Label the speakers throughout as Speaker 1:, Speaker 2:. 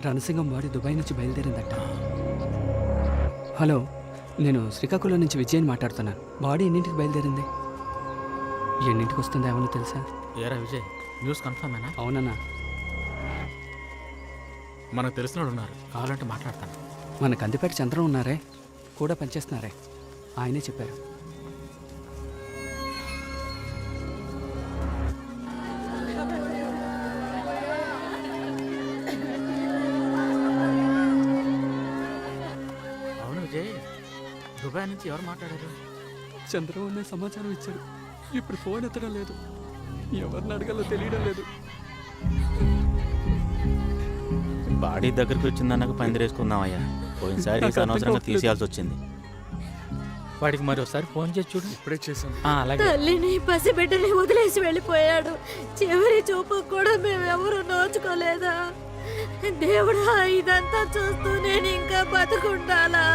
Speaker 1: Ranasingam body Dubai నుంచి బయలుదేరిందట. Hello, నేను శ్రీకాకుళం నుంచి విజయని మాట్లాడుతున్నాను. బాడీ ఎన్నింటికి బయలుదేరింది? ఎన్నింటికి వస్తుందో ఏమన్నా తెలుసా?
Speaker 2: ఏరా విజయ్, న్యూస్ కన్ఫర్మేనా?
Speaker 1: అవునన్నా.
Speaker 2: మనకు తెలిసిన వాళ్ళు ఉన్నారు, కావాలంటే మాట్లాడతాను.
Speaker 1: మన కందిపేట చంద్రం ఉన్నారే, కూడా పనిచేస్తున్నారే, ఆయనే చెప్పారు.
Speaker 2: అవును విజయ్, దుబాయ్ నుంచి ఎవరు మాట్లాడారు?
Speaker 1: చంద్రం అనే సమాచారం ఇచ్చారు. ఇప్పుడు ఫోన్ ఎత్తడం లేదు, ఎవరిని అడగాలో తెలియడం లేదు.
Speaker 2: బాడీ దగ్గరికి వచ్చిందన్నాక పందిరేసుకుందామయ్యా. పోయినసారి అనవసరంగా తీసేయాల్సి వచ్చింది. వాడికి మరి ఒకసారి ఫోన్ చేసి చూడు.
Speaker 1: ఇప్పుడే చేశాను.
Speaker 2: అలాగే.
Speaker 3: తల్లిని పసిబిడ్డని వదిలేసి వెళ్ళిపోయాడు. చివరి చూపు కూడా మేమెవరూ నోచుకోలేదా? దేవుడా, ఇదంతా చూస్తూ నేను ఇంకా బతుకుండాలా?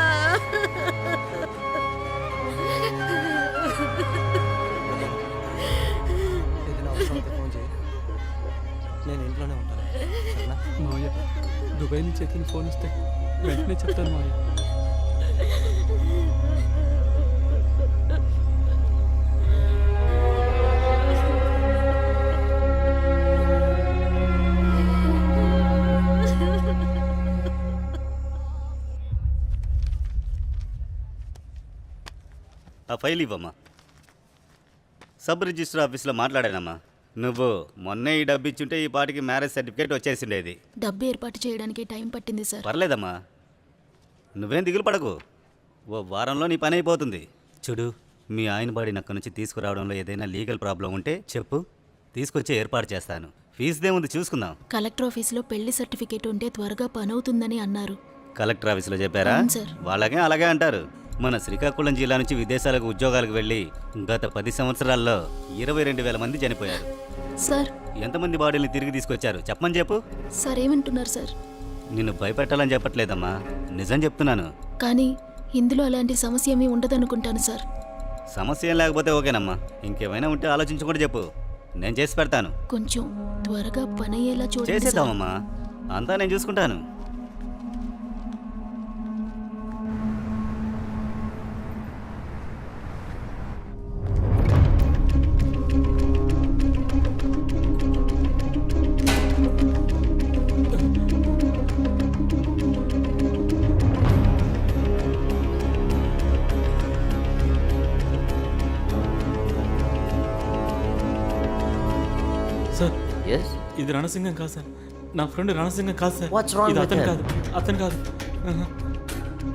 Speaker 4: నేను ఇంట్లోనే ఉంటాను.
Speaker 1: మావయ్య, దుబాయ్ నుంచి ఎత్తిన ఫోన్ వస్తే వెంటనే చెప్తాను మావయ్య.
Speaker 5: ఆ ఫైల్ ఇవ్వమ్మా. సబ్ రిజిస్టర్ ఆఫీస్లో మాట్లాడానమ్మా. నువ్వు మొన్నే ఈ డబ్బు ఇచ్చుంటే ఈ పాటికి మ్యారేజ్ సర్టిఫికేట్ వచ్చేసిండేది.
Speaker 3: డబ్బు ఏర్పాటు చేయడానికి టైం పట్టింది సార్.
Speaker 5: పర్లేదమ్మా, నువ్వేం దిగులు పడకు, ఓ వారంలో నీ పని అయిపోతుంది. చూడు, మీ ఆయన బాడీని అక్కడి నుంచి తీసుకురావడంలో ఏదైనా లీగల్ ప్రాబ్లం ఉంటే చెప్పు, తీసుకొచ్చి ఏర్పాటు చేస్తాను. ఫీజుదేముంది చూసుకుందాం.
Speaker 3: కలెక్టర్ ఆఫీస్లో పెళ్లి సర్టిఫికేట్ ఉంటే త్వరగా పని అవుతుందని అన్నారు.
Speaker 5: కలెక్టర్ ఆఫీస్లో చెప్పారా?
Speaker 3: అవును సార్.
Speaker 5: వాళ్ళకే అలాగే అంటారు. మన శ్రీకాకుళం జిల్లా నుంచి విదేశాలకు ఉద్యోగాలకు వెళ్ళి గత 10 సంవత్సరాల్లో 22,000 మంది చనిపోయారు.
Speaker 3: సార్,
Speaker 5: ఎంతమంది బాడీని తిరిగి తీసుకొచ్చారు చెప్పమని చెప్పు.
Speaker 3: సార్ ఏమంటున్నారు సార్?
Speaker 5: నిన్ను భయపెట్టాలని చెప్పట్లేదమ్మా, నిజం చెప్తున్నాను.
Speaker 3: కానీ ఇందులో అలాంటి సమస్య ఏమీ ఉండదనుకుంటాను సార్.
Speaker 5: సమస్య ఏం లేకపోతే ఓకేనమ్మా, ఇంకేమైనా ఉంటే ఆలోచించుకుంటూ చెప్పు, నేను చేసి పెడతాను.
Speaker 3: కొంచెం త్వరగా పని అయ్యేలా చూడండి సార్.
Speaker 5: చేసేద్దామమ్మా, అంతా నేను చూసుకుంటాను.
Speaker 2: Sir,
Speaker 4: Yes?
Speaker 2: ఇది రణసింగం కాదు సార్. నా ఫ్రెండ్ రణసింగం కాదు సార్.
Speaker 4: What's wrong
Speaker 2: ఇది
Speaker 4: with
Speaker 2: అతను
Speaker 4: him?
Speaker 2: కాదు, అతను కాదు,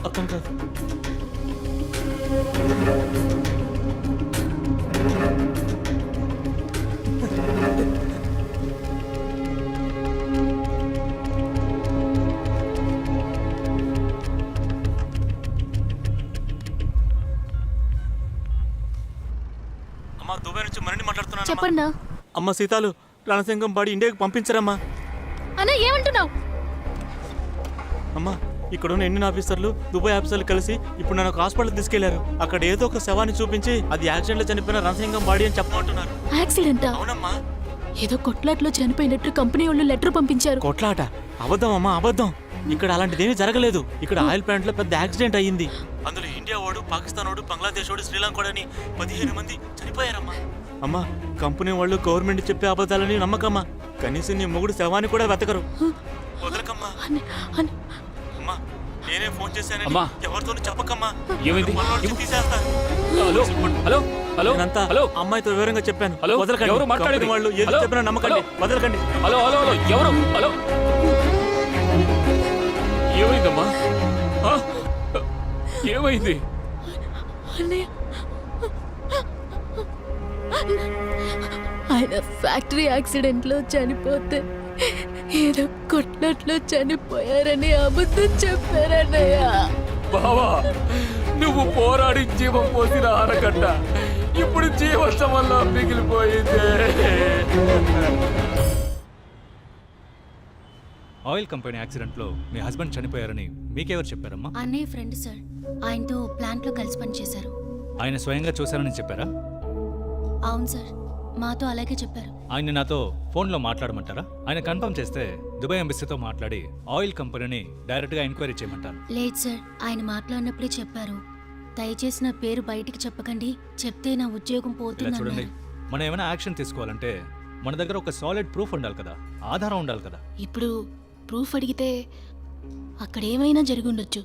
Speaker 2: అతను కాదు. అమ్మా, దుబాయ్ నుంచి మరిన్ని మాట్లాడుతున్నాను.
Speaker 3: చెప్పండి.
Speaker 2: అమ్మ సీతాలు, రణసింగం బాడీ ఇండియాకి పంపించరమ్మా.
Speaker 3: అన్న, ఏమంటున్నావు?
Speaker 2: అమ్మా, ఇక్కడ ఉన్న ఇండియన్ ఆఫీసర్లు దుబాయ్ ఆఫీసర్లు కలిసి ఇప్పుడు నన్ను ఒక హాస్పిటల్ తీసుకెళ్లారు. అక్కడ ఏదో ఒక శవాన్ని చూపించి అది యాక్సిడెంట్ లో చనిపోయిన రణసింగం బాడీ అని చెప్పమంటున్నారు.
Speaker 3: యాక్సిడెంటా?
Speaker 2: అవునమ్మా.
Speaker 3: ఏదో కొట్లాట్లో చనిపోయినట్టు కంపెనీ వాళ్ళు లెటర్ పంపించారు.
Speaker 2: కొట్లాట? అబద్ధం అమ్మా, అబద్ధం. ఇక్కడ అలాంటిదేమీ జరగలేదు. ఇక్కడ ఆయిల్ ప్లాంట్ లో పెద్ద యాక్సిడెంట్ అయ్యింది. అందులో ఇండియా వాడు, పాకిస్తాన్ వాడు, బంగ్లాదేశ్ వాడు, శ్రీలంక వాడు అని 15 మంది చనిపోయారమ్మా. అమ్మా, కంపెనీ వాళ్ళు గవర్నమెంట్ చెప్పే అబద్ధాలని నమ్మకమ్మా. కనీసం నీ మొగుడు శవాన్ని కూడా వెతకరు. వదలకమ్మా. అమ్మా, నేనే ఫోన్ చేశానని ఎవరితోనూ చెప్పకమ్మా.
Speaker 6: ఏమైంది?
Speaker 2: తీసేస్తా.
Speaker 6: హలో హలో హలో
Speaker 2: నేనంతా
Speaker 6: హలో
Speaker 2: అమ్మాయితో వివరంగా చెప్పాను.
Speaker 6: హలో,
Speaker 2: వదలకండి.
Speaker 6: ఎవరు మాట్లాడేది?
Speaker 2: కంపెనీ వాళ్ళు ఏది
Speaker 6: హలో,
Speaker 2: చెప్పినా నమ్మకండి. వదలకండి.
Speaker 6: హలో హలో హలో ఎవరు? హలో, ఏమైందమ్మా? ఆ? ఏమైంది?
Speaker 3: ఆయన ఫ్యాక్టరీ యాక్సిడెంట్ లో చనిపోతే ఏదో కొట్లాట్లో చనిపోయారని అబద్ధం చెప్పారన్నయ్య.
Speaker 6: బావా, నువ్వు పోరాడి జీవం పోసిన ఆనకట్ట ఇప్పుడు జీవోత్సవంలో మిగిలిపోయింది.
Speaker 7: ఆయిల్ కంపెనీ యాక్సిడెంట్లో మీ హస్బెండ్ చనిపోయారని మీకెవరు చెప్పారమ్మా?
Speaker 8: అన్నయ్య ఫ్రెండ్ సార్, ఆయనతో ప్లాంట్లో కలిసి పనిచేశారు.
Speaker 7: ఆయన స్వయంగా చూశారని చెప్పారా?
Speaker 8: అవును సార్, మాతో అలాగే చెప్పారు.
Speaker 7: ఆయన నాతో ఫోన్లో మాట్లాడమంటారా? ఆయన కన్ఫర్మ్ చేస్తే దుబాయ్ ఎంబసీతో మాట్లాడి ఆయిల్ కంపెనీని డైరెక్ట్గా ఎంక్వైరీ చేయమంటారు.
Speaker 8: లేదు సార్, ఆయన మాట్లాడినప్పుడే చెప్పారు. దయచేసి నా పేరు బయటికి చెప్పకండి, చెప్తే నా ఉద్యోగం
Speaker 7: ఇలా
Speaker 8: పోతుంది
Speaker 7: చూడండి,
Speaker 8: అన్నారు.
Speaker 7: మనం ఏమైనా యాక్షన్ తీసుకోవాలంటే మన దగ్గర ఒక సాలిడ్ ప్రూఫ్ ఉండాలి కదా, ఆధారం ఉండాలి కదా.
Speaker 3: ఇప్పుడు ప్రూఫ్ అడిగితే అక్కడ ఏమైనా జరిగి ఉండొచ్చు.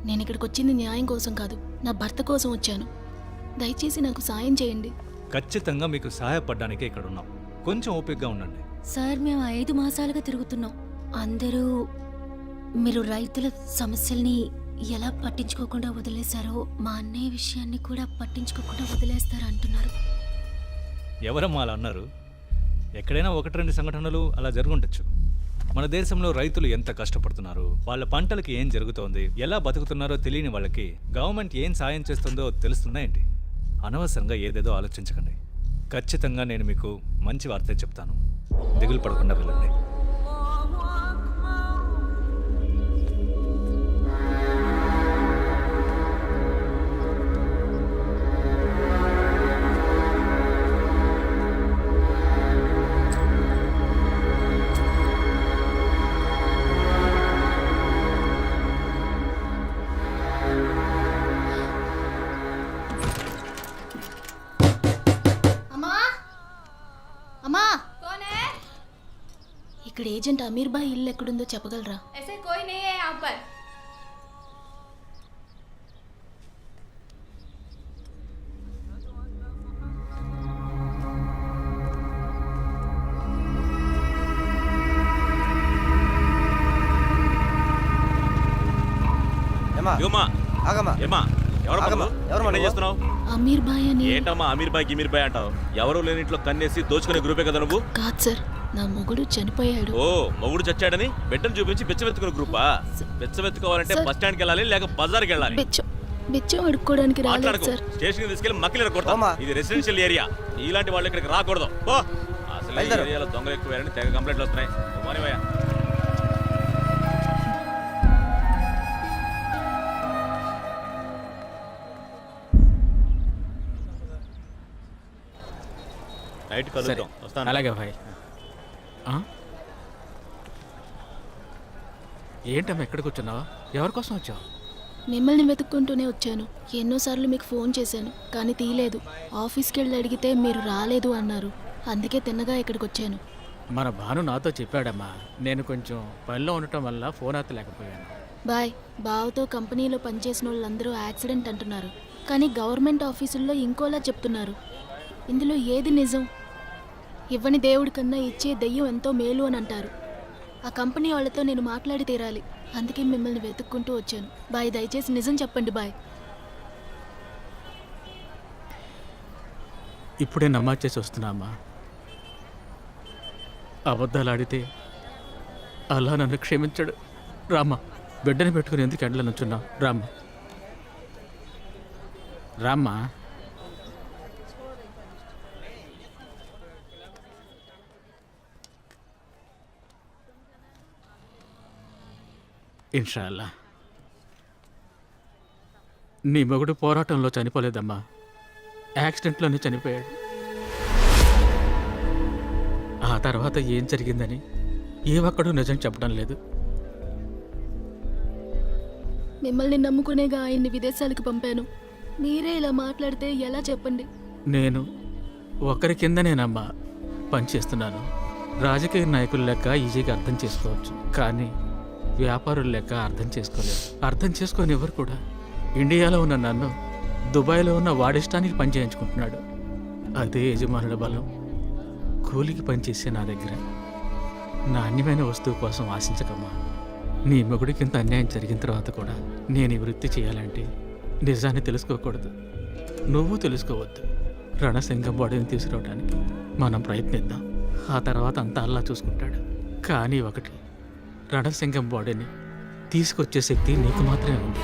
Speaker 3: నేను ఇక్కడికి వచ్చింది న్యాయం కోసం కాదు, నా భర్త కోసం వచ్చాను. దయచేసి నాకు సాయం చేయండి.
Speaker 7: ఖచ్చితంగా మీకు సహాయపడడానికే ఇక్కడ ఉన్నాం. కొంచెం ఓపికగా ఉండండి.
Speaker 8: సార్, మేము 5 మాసాలుగా తిరుగుతున్నాం. అందరూ మీరు రైతుల సమస్యల్ని ఎలా పట్టించుకోకుండా వదిలేశారో మా అన్నయ్య విషయాన్ని కూడా పట్టించుకోకుండా వదిలేస్తారు అంటున్నారు.
Speaker 7: ఎవరమ్మా అలా అన్నారు? ఎక్కడైనా 1-2 సంఘటనలు అలా జరుగుండొచ్చు. మన దేశంలో రైతులు ఎంత కష్టపడుతున్నారు, వాళ్ళ పంటలకి ఏం జరుగుతోంది, ఎలా బతుకుతున్నారో తెలియని వాళ్ళకి గవర్నమెంట్ ఏం సాయం చేస్తుందో తెలుస్తుందా ఏంటి? అనవసరంగా ఏదేదో ఆలోచించకండి. ఖచ్చితంగా నేను మీకు మంచి వార్త చెప్తాను. దిగులు పడకుండా వెళ్ళండి.
Speaker 3: అమ్మా, ఇక్కడ ఏజెంట్ అమీర్ బాయ్ ఇల్లు ఎక్కడుందో చెప్పగలరా?
Speaker 9: ऐसे कोई नहीं है यहाँ पर।
Speaker 4: ఏమా
Speaker 2: ఇగమ్మా
Speaker 4: ఆగమ్మా
Speaker 2: ఏమా ఎవరు
Speaker 4: ఆగమ్మా, ఎవరు
Speaker 2: ఏం చేస్తున్నావు?
Speaker 3: అమీర్ బాయ్ అని
Speaker 2: ఏంటమ్మా అమీర్ బాయ్ గిమీర్ బాయ్ అంటావు? ఎవరు లేని ఇంట్లో కన్నేసి దోచుకునే గ్రూపే కదా నువ్వు?
Speaker 3: కాదు సార్, నా మొగుడు చనిపోయాడు.
Speaker 2: ఓ, మొగుడు చచ్చాడని బిడ్డను చూపించి బెచ్చవెత్తుకునే గ్రూపా? బెచ్చవెత్తుకోవాలంటే
Speaker 3: సార్.
Speaker 2: బస్ స్టాండ్కి వెళ్ళాలి, లేక బజార్కి వెళ్ళాలి.
Speaker 3: బెచ్చం అడుక్కోవడానికి రాలేదు
Speaker 2: మాట్లాడుకో,
Speaker 3: సార్.
Speaker 2: స్టేషన్కి తీసుకెళ్ళి మక్కలు కొడతాం.
Speaker 4: అమ్మా.
Speaker 2: ఇది రెసిడెన్షియల్ ఏరియా, ఇలాంటి వాళ్ళు ఇక్కడికి రాకూడదు. ఓ, అసలు ఈ
Speaker 4: బయలుదేరు.
Speaker 2: ఏరియాలో దొంగలు ఎక్కువని తెగ కంప్లైంట్లు వస్తున్నాయి. పోనీవయ్యా. నైట్ కలుద్దాం, వస్తాను.
Speaker 6: అలాగే భాయ్. ఏంటమ్మా ఎక్కడికి వచ్చున్నావా? ఎవరి కోసం వచ్చావు?
Speaker 3: మిమ్మల్ని వెతుక్కుంటూనే వచ్చాను. ఎన్నోసార్లు మీకు ఫోన్ చేశాను కానీ తీయలేదు. ఆఫీస్కి వెళ్ళి అడిగితే మీరు రాలేదు అన్నారు. అందుకే తిన్నగా ఇక్కడికి వచ్చాను.
Speaker 6: మన భాను నాతో చెప్పాడమ్మా. నేను కొంచెం పనిలో ఉండటం వల్ల ఫోన్ ఎత్తలేకపోయాను.
Speaker 3: బాయ్, బావతో కంపెనీలో పనిచేసిన వాళ్ళందరూ యాక్సిడెంట్ అంటున్నారు, కానీ గవర్నమెంట్ ఆఫీసుల్లో ఇంకోలా చెప్తున్నారు. ఇందులో ఏది నిజం? ఇవ్వని దేవుడి కన్నా ఇచ్చే దెయ్యం ఎంతో మేలు అని అంటారు. ఆ కంపెనీ వాళ్ళతో నేను మాట్లాడి తీరాలి. అందుకే మిమ్మల్ని వెతుక్కుంటూ వచ్చాను. బాయ్, దయచేసి నిజం చెప్పండి బాయ్.
Speaker 6: ఇప్పుడే నమాజ్ చేసి వస్తున్నామ్మా. అబద్ధాలు ఆడితే అలా నన్ను క్షమించడు. రామ్మా, బిడ్డని పెట్టుకుని ఎందుకు ఎండలో నుంచున్నావు? రామ్మా రామ్మా. ఇన్షాల్లా. నీ మొగుడు పోరాటంలో చనిపోలేదమ్మా, యాక్సిడెంట్లోనే చనిపోయాడు. ఆ తర్వాత ఏం జరిగిందని ఏ ఒక్కడూ నిజం చెప్పడం లేదు.
Speaker 3: మిమ్మల్ని నమ్ముకునేగా ఆయన్ని విదేశాలకు పంపాను. మీరే ఇలా మాట్లాడితే ఎలా చెప్పండి?
Speaker 6: నేను ఒకరి కిందనేనమ్మా పనిచేస్తున్నాను. రాజకీయ నాయకుల లెక్క ఈజీగా అర్థం చేసుకోవచ్చు, కానీ వ్యాపారుల లెక్క అర్థం చేసుకోలేదు. అర్థం చేసుకొని ఎవరు కూడా. ఇండియాలో ఉన్న నన్ను దుబాయ్లో ఉన్న వాడిష్టానికి పని చేయించుకుంటున్నాడు. అదే యజమానుల బలం. కూలికి పనిచేసే నా దగ్గర నాణ్యమైన వస్తువు కోసం ఆశించకమ్మా. నీ మొగుడికి ఇంత అన్యాయం జరిగిన తర్వాత కూడా నేను ఈ వృత్తి చేయాలంటే నిజాన్ని తెలుసుకోకూడదు, నువ్వు తెలుసుకోవద్దు. రణసింగం బాడీని తీసుకురావడానికి మనం ప్రయత్నిద్దాం. ఆ తర్వాత అంతా అల్లా చూసుకుంటాడు. కానీ ఒకటి, రణసింగం బాడీని తీసుకొచ్చే శక్తి నీకు మాత్రమే ఉంది.